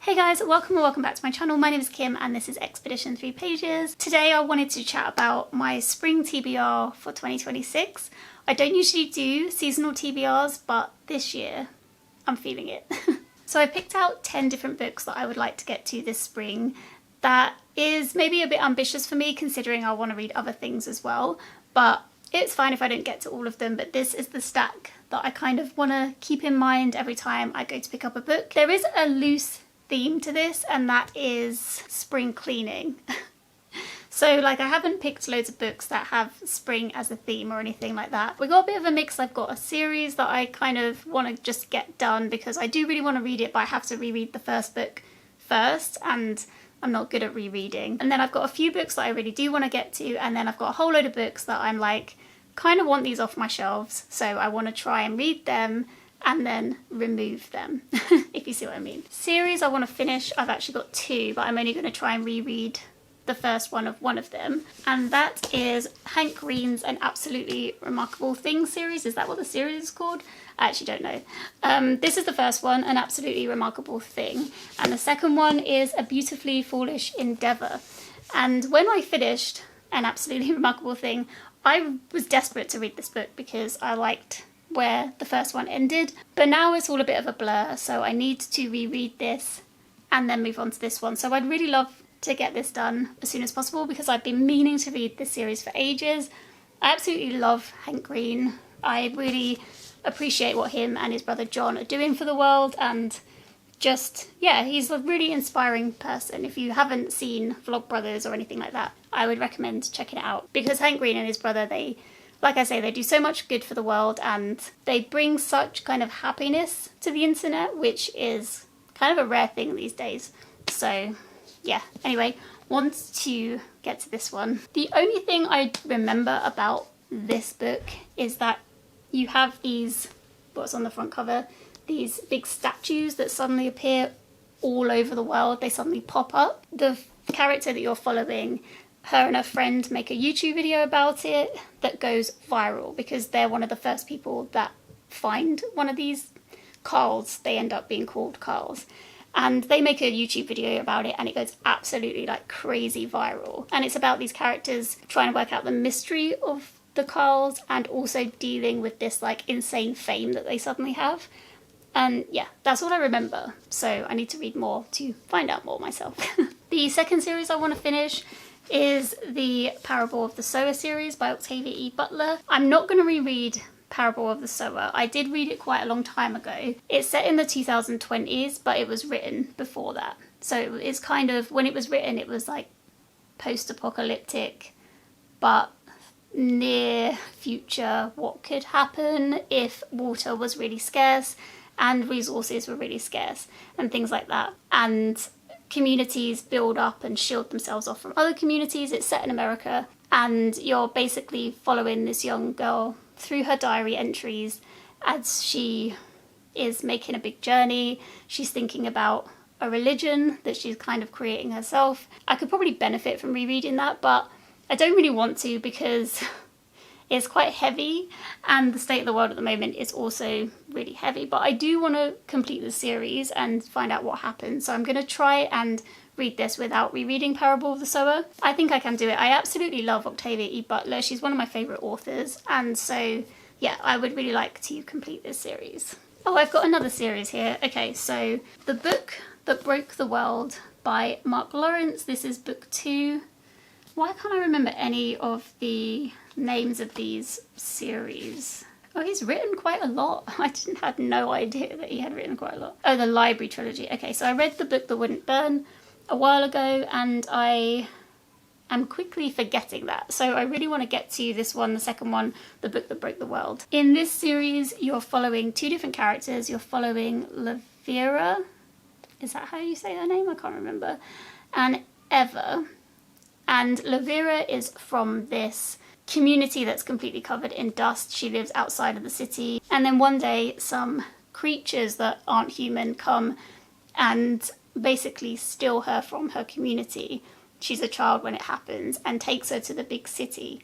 Hey guys, welcome back to my channel. My name is Kim and this is Expedition 3 Pages. Today I wanted to chat about my spring TBR for 2026. I don't usually do seasonal TBRs, but this year I'm feeling it. So I picked out 10 different books that I would like to get to this spring. That is maybe a bit ambitious for me considering I want to read other things as well, but it's fine if I don't get to all of them, but this is the stack that I kind of want to keep in mind every time I go to pick up a book. There is a loose theme to this, and that is spring cleaning. So like I haven't picked loads of books that have spring as a theme or anything like that. We got a bit of a mix. I've got a series that I kind of want to just get done because I do really want to read it, but I have to reread the first book first and I'm not good at rereading. And then I've got a few books that I really do want to get to, and then I've got a whole load of books that I'm like kind of want these off my shelves, so I want to try and read them and then remove them, if you see what I mean. Series I want to finish, I've actually got two, but I'm only going to try and reread the first one of them. And that is Hank Green's An Absolutely Remarkable Thing series. Is that what the series is called? I actually don't know. This is the first one, An Absolutely Remarkable Thing. And the second one is A Beautifully Foolish Endeavour. And when I finished An Absolutely Remarkable Thing, I was desperate to read this book because I liked where the first one ended, but now it's all a bit of a blur, so I need to reread this and then move on to this one. So I'd really love to get this done as soon as possible because I've been meaning to read this series for ages. I absolutely love Hank Green. I really appreciate what him and his brother John are doing for the world, and just, yeah, he's a really inspiring person. If you haven't seen Vlogbrothers or anything like that, I would recommend checking it out because Hank Green and his brother, like I say, they do so much good for the world and they bring such kind of happiness to the internet, which is kind of a rare thing these days. So yeah, anyway, want to get to this one. The only thing I remember about this book is that you have these, what's on the front cover, these big statues that suddenly appear all over the world. They suddenly pop up. The character that you're following, her and her friend make a YouTube video about it that goes viral because they're one of the first people that find one of these Carls. They end up being called Carls. And they make a YouTube video about it and it goes absolutely like crazy viral. And it's about these characters trying to work out the mystery of the Carls and also dealing with this like insane fame that they suddenly have. And yeah, that's what I remember. So I need to read more to find out more myself. The second series I want to finish is the Parable of the Sower series by Octavia E. Butler. I'm not going to reread Parable of the Sower. I did read it quite a long time ago. It's set in the 2020s, but it was written before that. So it's kind of, when it was written, it was like post-apocalyptic, but near future, what could happen if water was really scarce and resources were really scarce and things like that. And communities build up and shield themselves off from other communities. It's set in America and you're basically following this young girl through her diary entries as she is making a big journey. She's thinking about a religion that she's kind of creating herself. I could probably benefit from rereading that, but I don't really want to because it's quite heavy and the state of the world at the moment is also really heavy. But I do want to complete the series and find out what happens. So I'm going to try and read this without rereading Parable of the Sower. I think I can do it. I absolutely love Octavia E. Butler. She's one of my favourite authors. And so, yeah, I would really like to complete this series. Oh, I've got another series here. Okay, so The Book That Broke the World by Mark Lawrence. This is book 2. Why can't I remember any of the names of these series? Oh, he's written quite a lot. I had no idea that he had written quite a lot. Oh, the Library Trilogy. Okay, so I read The Book That Wouldn't Burn a while ago and I am quickly forgetting that. So I really want to get to this one, the second one, The Book That Broke the World. In this series, you're following two different characters. You're following Lavera. Is that how you say her name? I can't remember. And Eva. And Lavera is from this community that's completely covered in dust. She lives outside of the city. And then one day some creatures that aren't human come and basically steal her from her community. She's a child when it happens and takes her to the big city.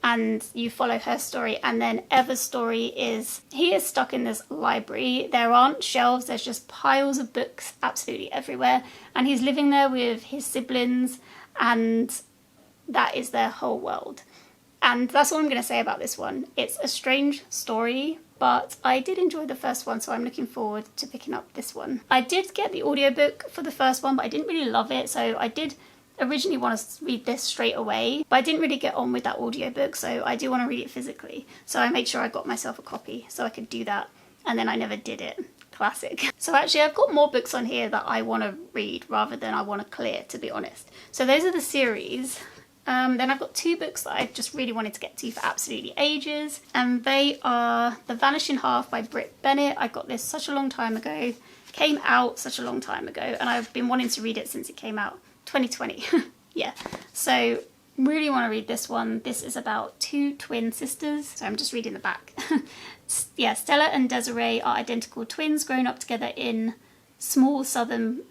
and you follow her story. And then Ever's story is, he is stuck in this library. There aren't shelves, there's just piles of books absolutely everywhere, and he's living there with his siblings, and that is their whole world. And that's all I'm going to say about this one. It's a strange story, but I did enjoy the first one, so I'm looking forward to picking up this one. I did get the audiobook for the first one, but I didn't really love it, so I did originally want to read this straight away, but I didn't really get on with that audiobook, so I do want to read it physically. So I made sure I got myself a copy so I could do that, and then I never did it. Classic. So actually I've got more books on here that I want to read rather than I want to clear, to be honest. So those are the series. Then I've got 2 books that I've just really wanted to get to for absolutely ages, and they are The Vanishing Half by Britt Bennett. I got this such a long time ago, came out such a long time ago, and I've been wanting to read it since it came out, 2020. Yeah, so really want to read this one. This is about 2 twin sisters, so I'm just reading the back. Yeah, Stella and Desiree are identical twins grown up together in a small southern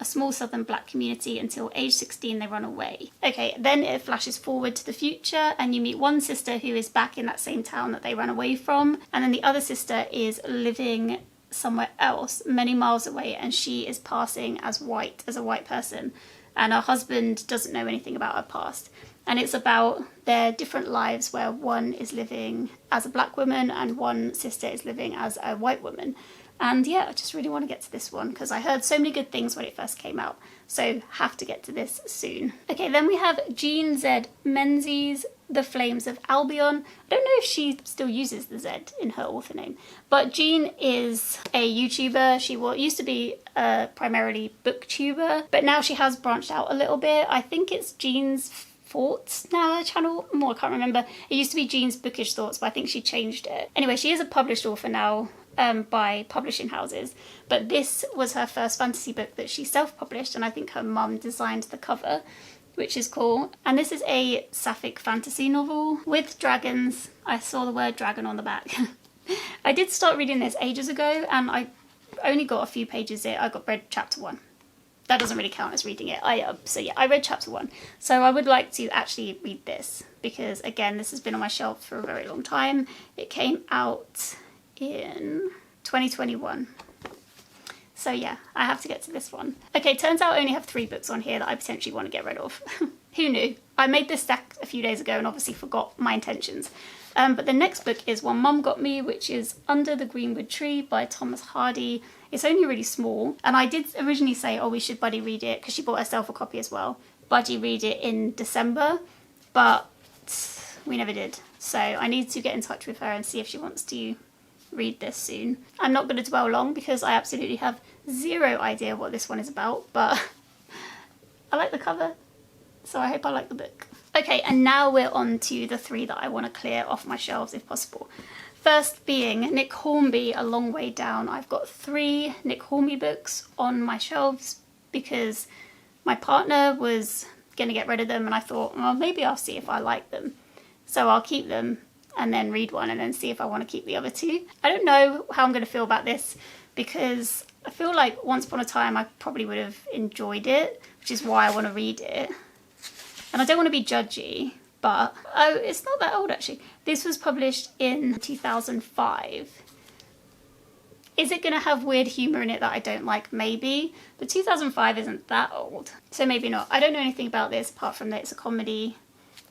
black community until age 16 they run away. Okay, then it flashes forward to the future and you meet one sister who is back in that same town that they ran away from, and then the other sister is living somewhere else many miles away, and she is passing as a white person, and her husband doesn't know anything about her past. And it's about their different lives, where one is living as a black woman and one sister is living as a white woman. And yeah, I just really want to get to this one because I heard so many good things when it first came out. So have to get to this soon. Okay, then we have Jean Z. Menzies' The Flames of Albion. I don't know if she still uses the Z in her author name, but Jean is a YouTuber. She used to be primarily booktuber, but now she has branched out a little bit. I think it's Jean's Thoughts now, her channel. I can't remember. It used to be Jean's Bookish Thoughts, but I think she changed it. Anyway, she is a published author now by publishing houses, but this was her first fantasy book that she self-published, and I think her mum designed the cover, which is cool. And this is a sapphic fantasy novel with dragons. I saw the word dragon on the back. I did start reading this ages ago, and I only got a few pages in. I read chapter 1. That doesn't really count as reading it. So yeah, I read chapter 1. So I would like to actually read this because, again, this has been on my shelf for a very long time. It came out in 2021. So yeah, I have to get to this one. Okay, turns out I only have 3 books on here that I potentially want to get rid of. Who knew? I made this stack a few days ago and obviously forgot my intentions. But the next book is one Mum got me, which is Under the Greenwood Tree by Thomas Hardy. It's only really small, and I did originally say, oh, we should buddy read it, because she bought herself a copy as well. Buddy read it in December, but we never did. So I need to get in touch with her and see if she wants to read this soon. I'm not going to dwell long because I absolutely have zero idea what this one is about, but I like the cover, so I hope I like the book. Okay, and now we're on to the 3 that I want to clear off my shelves if possible. First being Nick Hornby, A Long Way Down. I've got 3 Nick Hornby books on my shelves because my partner was going to get rid of them, and I thought, well, maybe I'll see if I like them. So I'll keep them and then read one and then see if I want to keep the other 2. I don't know how I'm going to feel about this because I feel like once upon a time I probably would have enjoyed it, which is why I want to read it. And I don't want to be judgy, but oh, it's not that old actually. This was published in 2005. Is it going to have weird humour in it that I don't like? Maybe. But 2005 isn't that old, so maybe not. I don't know anything about this apart from that it's a comedy.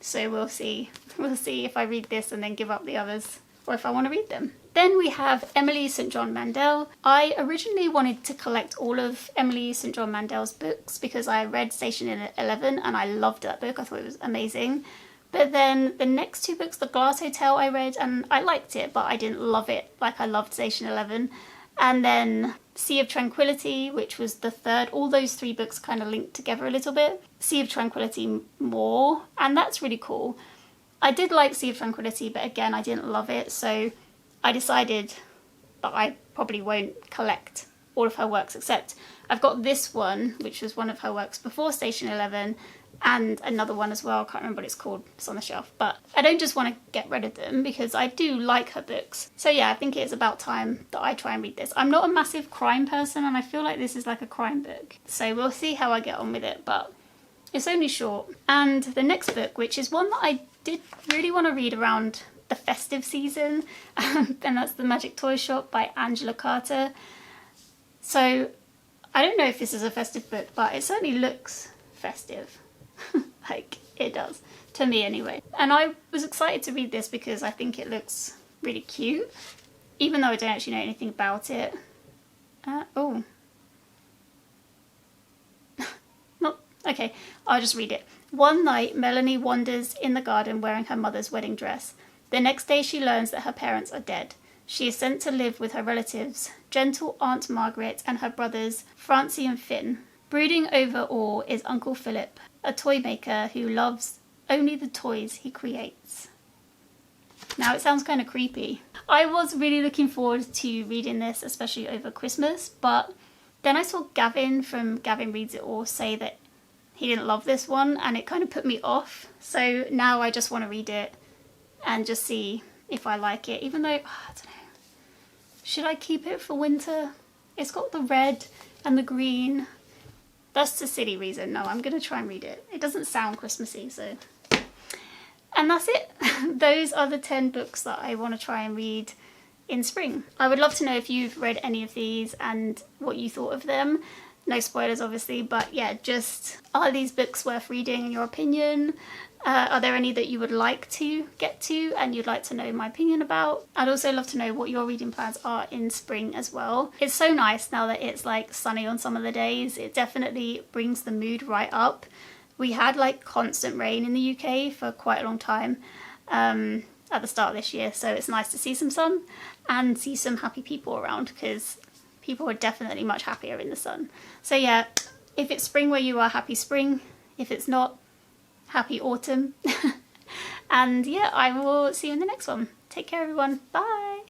So we'll see. We'll see if I read this and then give up the others, or if I want to read them. Then we have Emily St. John Mandel. I originally wanted to collect all of Emily St. John Mandel's books because I read Station 11 and I loved that book. I thought it was amazing. But then the next 2 books, The Glass Hotel, I read and I liked it, but I didn't love it like I loved Station 11. And then Sea of Tranquility, which was the 3rd. All those 3 books kind of linked together a little bit. Sea of Tranquility more, and that's really cool. I did like Sea of Tranquility, but again, I didn't love it, so I decided that I probably won't collect all of her works, except I've got this one, which was one of her works before Station 11, and another one as well. I can't remember what it's called. It's on the shelf. But I don't just want to get rid of them because I do like her books. So yeah, I think it is about time that I try and read this. I'm not a massive crime person and I feel like this is like a crime book. So we'll see how I get on with it, but it's only short. And the next book, which is one that I did really want to read around the festive season, and that's The Magic Toy Shop by Angela Carter. So I don't know if this is a festive book, but it certainly looks festive. Like, it does, to me anyway. And I was excited to read this because I think it looks really cute, even though I don't actually know anything about it. Oh. Not, okay, I'll just read it. One night, Melanie wanders in the garden wearing her mother's wedding dress. The next day she learns that her parents are dead. She is sent to live with her relatives, gentle Aunt Margaret and her brothers, Francie and Finn. Brooding over all is Uncle Philip, a toy maker who loves only the toys he creates. Now, it sounds kind of creepy. I was really looking forward to reading this, especially over Christmas, but then I saw Gavin from Gavin Reads It All say that he didn't love this one, and it kind of put me off. So now I just want to read it and just see if I like it, even though, I don't know, should I keep it for winter? It's got the red and the green. That's a silly reason. No, I'm going to try and read it. It doesn't sound Christmassy, so. And that's it. Those are the 10 books that I want to try and read in spring. I would love to know if you've read any of these and what you thought of them. No spoilers, obviously, but yeah, just, are these books worth reading in your opinion? Are there any that you would like to get to and you'd like to know my opinion about? I'd also love to know what your reading plans are in spring as well. It's so nice now that it's like sunny on some of the days. It definitely brings the mood right up. We had like constant rain in the UK for quite a long time at the start of this year, so it's nice to see some sun and see some happy people around, because people are definitely much happier in the sun. So yeah, if it's spring where you are, happy spring. If it's not, happy autumn. And yeah, I will see you in the next one. Take care, everyone. Bye.